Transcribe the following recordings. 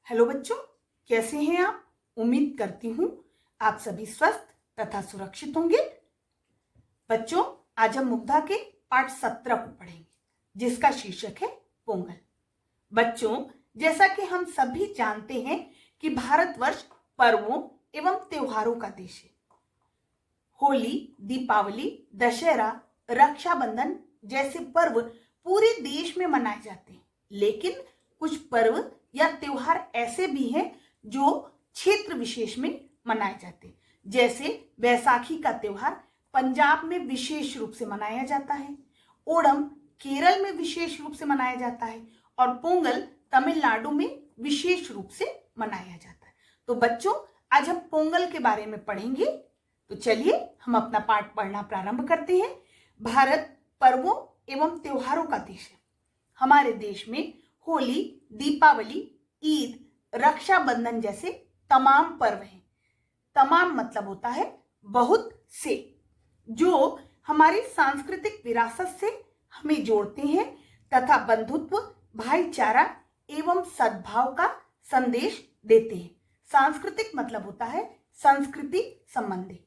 Hello बच्चों, कैसे हैं आप? उम्मीद करती हूँ आप सभी स्वस्थ तथा सुरक्षित होंगे। बच्चों, आज हम मुग्धा के पाठ 17 को पढ़ेंगे, जिसका शीर्षक है पोंगल। बच्चों, जैसा कि हम सभी जानते हैं कि भारतवर्ष पर्वों एवं त्योहारों का देश है। होली, दीपावली, दशहरा, रक्षाबंधन जैसे पर्व पूरे देश में मनाए जाते हैं, लेकिन कुछ पर्व या त्योहार ऐसे भी हैं जो क्षेत्र विशेष में मनाए जाते हैं। जैसे बैसाखी का त्योहार पंजाब में विशेष रूप से मनाया जाता है, ओणम केरल में विशेष रूप से मनाया जाता है और पोंगल तमिलनाडु में विशेष रूप से मनाया जाता है। तो बच्चों, आज हम पोंगल के बारे में पढ़ेंगे। तो चलिए हम अपना पाठ पढ़ना प्रारंभ करते हैं। भारत पर्वों एवं त्योहारों का देश है। हमारे देश में होली, दीपावली, ईद, रक्षाबंधन जैसे तमाम पर्व हैं। तमाम मतलब होता है बहुत से, जो हमारी सांस्कृतिक विरासत से हमें जोड़ते हैं तथा बंधुत्व, भाईचारा एवं सद्भाव का संदेश देते हैं। सांस्कृतिक मतलब होता है संस्कृति संबंधी,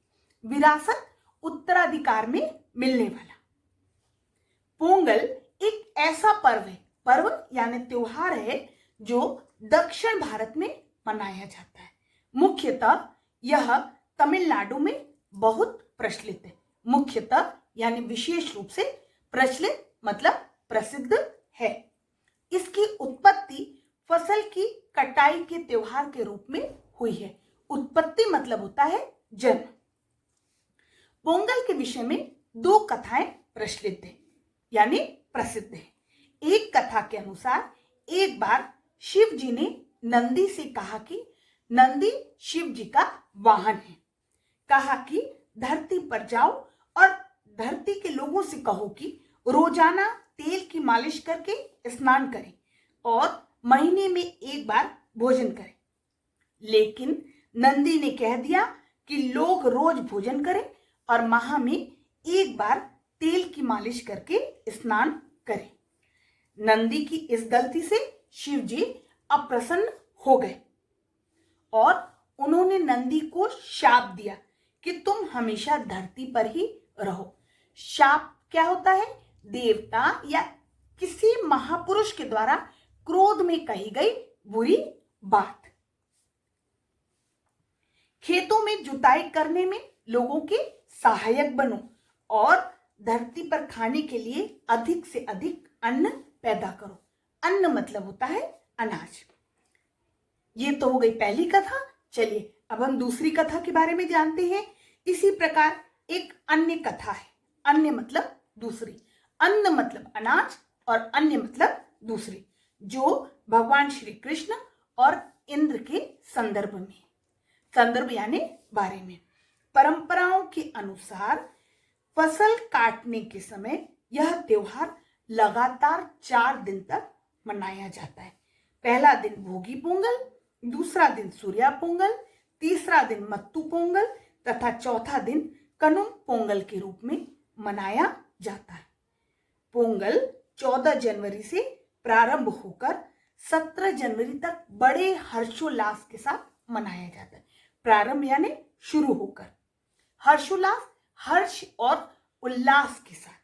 विरासत उत्तराधिकार में मिलने वाला। पोंगल एक ऐसा पर्व यानी त्योहार है जो दक्षिण भारत में मनाया जाता है। मुख्यतः यह तमिलनाडु में बहुत प्रचलित है। मुख्यतः यानी विशेष रूप से प्रचलित मतलब प्रसिद्ध है। इसकी उत्पत्ति फसल की कटाई के त्योहार के रूप में हुई है। उत्पत्ति मतलब होता है जन्म। पोंगल के विषय में दो कथाएं प्रचलित है यानी प्रसिद्ध है। एक कथा के अनुसार एक बार शिव जी ने नंदी से कहा कि नंदी शिव जी का वाहन है। कहा कि धरती पर जाओ और धरती के लोगों से कहो कि रोजाना तेल की मालिश करके स्नान करें और महीने में एक बार भोजन करें। लेकिन नंदी ने कह दिया कि लोग रोज भोजन करें और माह में एक बार तेल की मालिश करके स्नान करें। नंदी की इस गलती से शिव जी अप्रसन्न हो गए और उन्होंने नंदी को शाप दिया कि तुम हमेशा धरती पर ही रहो। शाप क्या होता है? देवता या किसी महापुरुष के द्वारा क्रोध में कही गई बुरी बात। खेतों में जुताई करने में लोगों के सहायक बनो और धरती पर खाने के लिए अधिक से अधिक अन्न पैदा करो। अन्न मतलब होता है अनाज। ये तो हो गई पहली कथा। चलिए अब हम दूसरी कथा के बारे में जानते हैं। इसी प्रकार एक अन्य कथा है। अन्य मतलब दूसरी, अन्न मतलब अनाज और अन्य मतलब दूसरी, जो भगवान श्री कृष्ण और इंद्र के संदर्भ में, संदर्भ यानी बारे में। परंपराओं के अनुसार फसल काटने के समय यह त्योहार लगातार 4 दिन तक मनाया जाता है। पहला दिन भोगी पोंगल, दूसरा दिन सूर्या पोंगल, तीसरा दिन मत्तू पोंगल तथा चौथा दिन कनुम पोंगल के रूप में मनाया जाता है। पोंगल 14 जनवरी से प्रारंभ होकर 17 जनवरी तक बड़े हर्षोल्लास के साथ मनाया जाता है। प्रारंभ यानी शुरू होकर, हर्षोल्लास, हर्ष और उल्लास के साथ।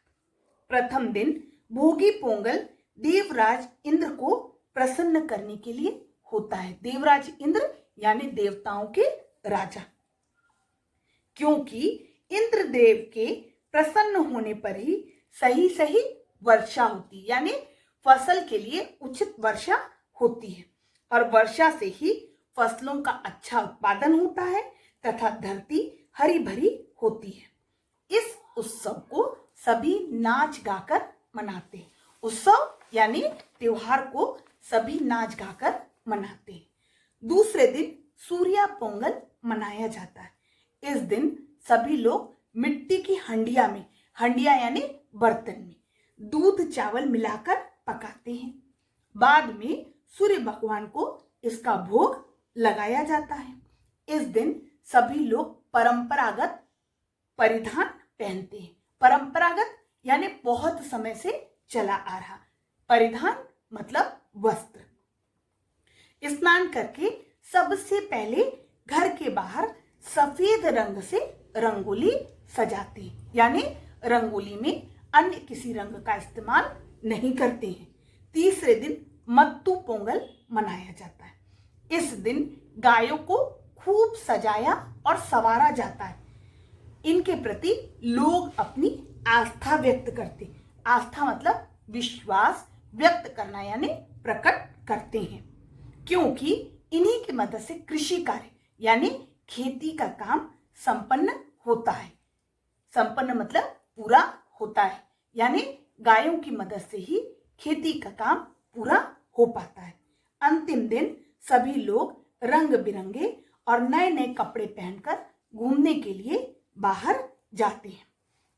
प्रथम दिन भोगी पोंगल देवराज इंद्र को प्रसन्न करने के लिए होता है। देवराज इंद्र यानी देवताओं के राजा। क्योंकि इंद्रदेव के प्रसन्न होने पर ही सही वर्षा होती है, यानी फसल के लिए उचित वर्षा होती है और वर्षा से ही फसलों का अच्छा उत्पादन होता है तथा धरती हरी भरी होती है। इस उत्सव को सभी नाच गाकर मनाते हैं। उत्सव यानी त्योहार को सभी नाच गाकर मनाते हैं। दूसरे दिन सूर्या पोंगल मनाया जाता है। इस दिन सभी लोग मिट्टी की हंडिया में, हंडिया यानी बर्तन में, दूध चावल मिलाकर पकाते हैं। बाद में सूर्य भगवान को इसका भोग लगाया जाता है। इस दिन सभी लोग परंपरागत परिधान पहनते हैं। परंपरागत यानी बहुत समय से चला आ रहा, परिधान मतलब वस्त्र। स्नान करके सबसे पहले घर के बाहर सफेद रंग से रंगोली सजाते हैं, यानी रंगोली में अन्य किसी रंग का इस्तेमाल नहीं करते हैं। तीसरे दिन मत्तू पोंगल मनाया जाता है। इस दिन गायों को खूब सजाया और संवारा जाता है। इनके प्रति लोग अपनी आस्था व्यक्त करते, आस्था मतलब विश्वास व्यक्त करना यानी प्रकट करते हैं, क्योंकि इन्हीं की मदद से कृषि कार्य यानी खेती का काम संपन्न होता है। संपन्न मतलब पूरा होता है, यानी गायों की मदद से ही खेती का काम पूरा हो पाता है। अंतिम दिन सभी लोग रंग बिरंगे और नए नए कपड़े पहनकर घूमने के लिए बाहर जाते हैं।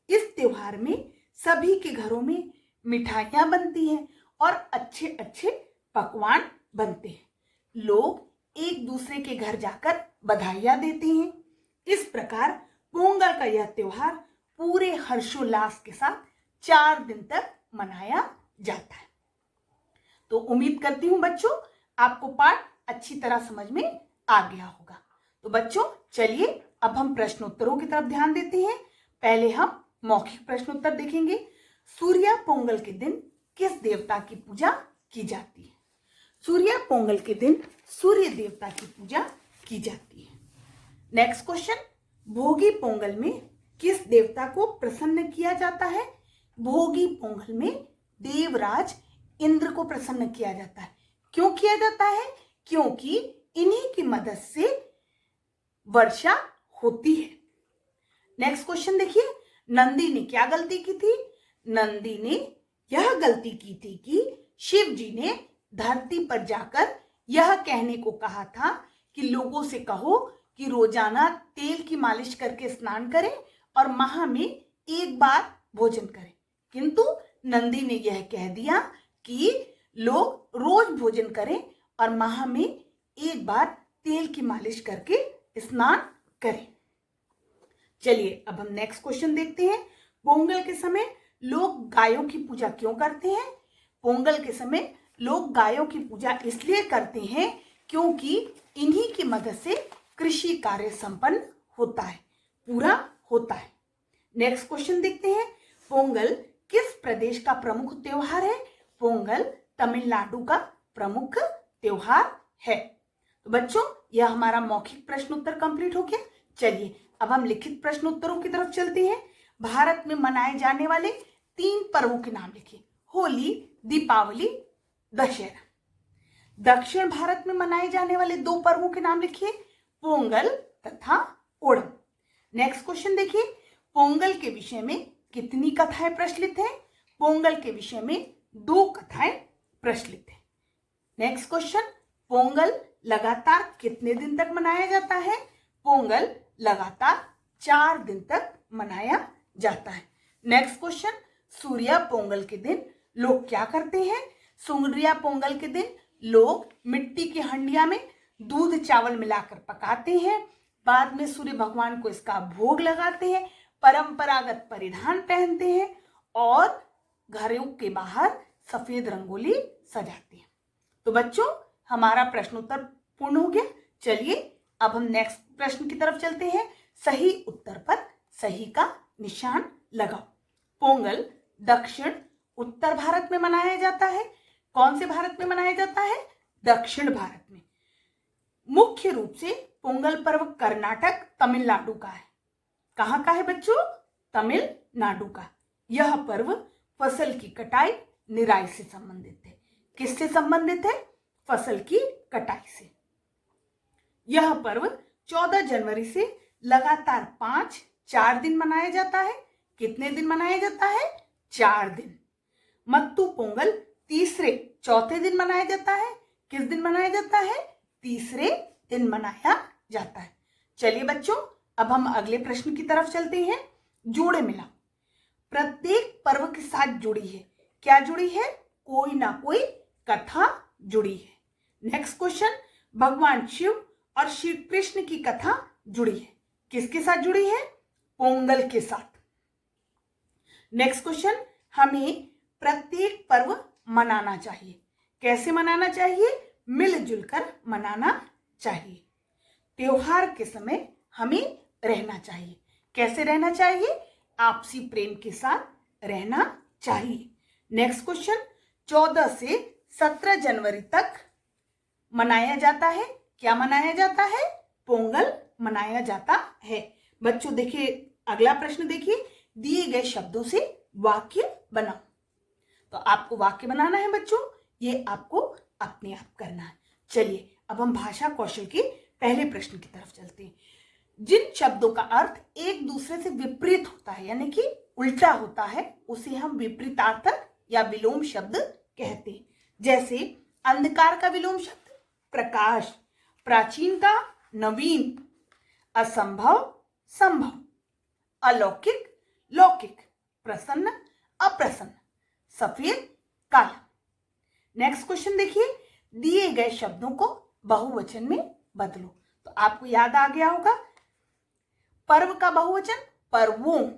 इस त्योहार में सभी के घरों में मिठाइयां बनती हैं और अच्छे अच्छे पकवान बनते हैं। लोग एक दूसरे के घर जाकर बधाइयां देते हैं। इस प्रकार पोंगल का यह त्योहार पूरे हर्षोल्लास के साथ 4 दिन तक मनाया जाता है। तो उम्मीद करती हूं बच्चों आपको पाठ अच्छी तरह समझ में आ गया होगा। तो बच्चों चलिए अब हम प्रश्नोत्तरों की तरफ ध्यान देते हैं। पहले हम मौखिक प्रश्नोत्तर देखेंगे। सूर्य पोंगल के दिन किस देवता की पूजा की जाती है? सूर्य पोंगल के दिन सूर्य देवता की पूजा की जाती है। नेक्स्ट क्वेश्चन, भोगी पोंगल में किस देवता को प्रसन्न किया जाता है? भोगी पोंगल में देवराज इंद्र को प्रसन्न किया जाता है। क्यों किया जाता है? क्योंकि इन्हीं की मदद से वर्षा होती है। नेक्स्ट क्वेश्चन देखिए, नंदी ने क्या गलती की थी? नंदी ने यह गलती की थी कि शिव जी ने धरती पर जाकर यह कहने को कहा था कि लोगों से कहो कि रोजाना तेल की मालिश करके स्नान करें और माह में एक बार भोजन करें। किंतु नंदी ने यह कह दिया कि लोग रोज भोजन करें और माह में एक बार तेल की मालिश करके स्नान करें। चलिए अब हम नेक्स्ट क्वेश्चन देखते हैं। पोंगल के समय लोग गायों की पूजा क्यों करते हैं? पोंगल के समय लोग गायों की पूजा इसलिए करते हैं क्योंकि इन्हीं की मदद से कृषि कार्य संपन्न होता है, पूरा होता है। नेक्स्ट क्वेश्चन देखते हैं। पोंगल किस प्रदेश का प्रमुख त्योहार है? पोंगल तमिलनाडु का प्रमुख त्योहार है। तो बच्चों यह हमारा मौखिक प्रश्नोत्तर कंप्लीट हो गया। चलिए अब हम लिखित प्रश्नोत्तरों की तरफ चलते हैं। भारत में मनाए जाने वाले 3 पर्वों के नाम लिखिए। होली, दीपावली, दशहरा। दक्षिण भारत में मनाए जाने वाले 2 पर्वों के नाम लिखिए, पोंगल तथा ओणम। नेक्स्ट क्वेश्चन देखिए, पोंगल के विषय में कितनी कथाएं प्रचलित हैं? पोंगल के विषय में 2 कथाएं प्रचलित हैं। नेक्स्ट क्वेश्चन, पोंगल लगातार कितने दिन तक मनाया जाता है? पोंगल लगातार 4 दिन तक मनाया जाता है। नेक्स्ट क्वेश्चन, सूर्य पोंगल के दिन लोग क्या करते हैं? सूर्य पोंगल के दिन लोग मिट्टी की हंडिया में दूध चावल मिलाकर पकाते हैं। बाद में सूर्य भगवान को इसका भोग लगाते हैं, परंपरागत परिधान पहनते हैं और घरों के बाहर सफेद रंगोली सजाते हैं। तो बच्चों हमारा प्रश्नोत्तर पूर्ण हो गया। चलिए अब हम नेक्स्ट प्रश्न की तरफ चलते हैं। सही उत्तर पर सही का निशान लगाओ। पोंगल दक्षिण उत्तर भारत में मनाया जाता है। कौन से भारत में मनाया जाता है? दक्षिण भारत में। मुख्य रूप से पोंगल पर्व कर्नाटक तमिलनाडु का है। कहां का है बच्चों? तमिलनाडु का। यह पर्व फसल की कटाई निराई से संबंधित है। किससे संबंधित है? फसल की कटाई से। यह पर्व 14 जनवरी से लगातार 4 दिन मनाया जाता है। कितने दिन मनाया जाता है? 4 दिन। मत्तू पोंगल तीसरे चौथे दिन मनाया जाता है। किस दिन मनाया जाता है? तीसरे दिन मनाया जाता है। चलिए बच्चों अब हम अगले प्रश्न की तरफ चलते हैं। जोड़े मिलाओ। प्रत्येक पर्व के साथ जुड़ी है। क्या जुड़ी है? कोई ना कोई कथा जुड़ी है। नेक्स्ट क्वेश्चन, भगवान शिव और श्री कृष्ण की कथा जुड़ी है। किसके साथ जुड़ी है? पोंगल के साथ। नेक्स्ट क्वेश्चन, हमें प्रत्येक पर्व मनाना चाहिए। कैसे मनाना चाहिए? मिलजुल कर मनाना चाहिए। त्योहार के समय हमें रहना चाहिए। कैसे रहना चाहिए? आपसी प्रेम के साथ रहना चाहिए। नेक्स्ट क्वेश्चन, 14 से 17 जनवरी तक मनाया जाता है। क्या मनाया जाता है? पोंगल मनाया जाता है। बच्चों देखिए, अगला प्रश्न देखिए, दिए गए शब्दों से वाक्य बनाओ। तो आपको वाक्य बनाना है बच्चों, ये आपको अपने आप करना है। चलिए अब हम भाषा कौशल के पहले प्रश्न की तरफ चलते हैं। जिन शब्दों का अर्थ एक दूसरे से विपरीत होता है, यानी कि उल्टा होता है, उसे हम विपरीतार्थक या विलोम शब्द कहते हैं। जैसे अंधकार का विलोम शब्द प्रकाश, प्राचीन का नवीन, असंभव संभव, अलौकिक लौकिक, प्रसन्न अप्रसन्न, सफेद काला। नेक्स्ट क्वेश्चन देखिए, दिए गए शब्दों को बहुवचन में बदलो। तो आपको याद आ गया होगा, पर्व का बहुवचन पर्वों,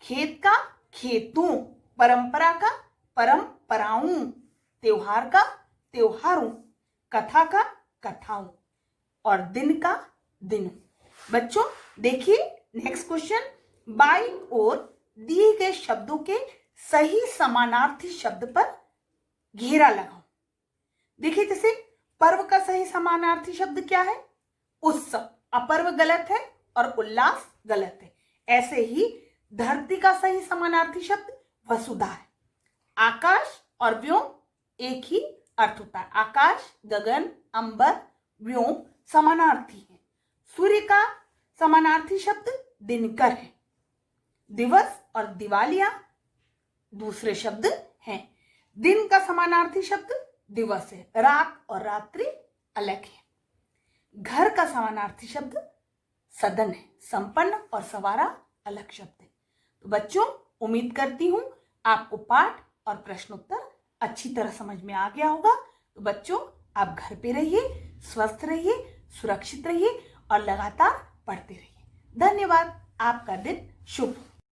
खेत का खेतों, परंपरा का परंपराओं, त्योहार का त्योहारों, कथा का कथाओं और दिन का दिनों। बच्चों देखिए नेक्स्ट क्वेश्चन, बाई ओर दिए गए शब्दों के सही समानार्थी शब्द पर घेरा लगाओ। देखिए जैसे पर्व का सही समानार्थी शब्द क्या है? उत्सव। अपर्व गलत है और उल्लास गलत है। ऐसे ही धरती का सही समानार्थी शब्द वसुधा है। आकाश और व्योम एक ही अर्थ होता है। आकाश गगन, अंबर, व्योम समानार्थी है। सूर्य का समानार्थी शब्द दिनकर है। दिवस और दिवालिया दूसरे शब्द हैं। दिन का समानार्थी शब्द दिवस है। रात और रात्रि अलग है। घर का समानार्थी शब्द सदन है। संपन्न और सवारा अलग शब्द है। तो बच्चों उम्मीद करती हूं आपको पाठ और प्रश्नोत्तर अच्छी तरह समझ में आ गया होगा। तो बच्चों आप घर पे रहिए, स्वस्थ रहिए, सुरक्षित रहिए और लगातार पढ़ते रहिए। धन्यवाद। आपका दिन शुभ हो।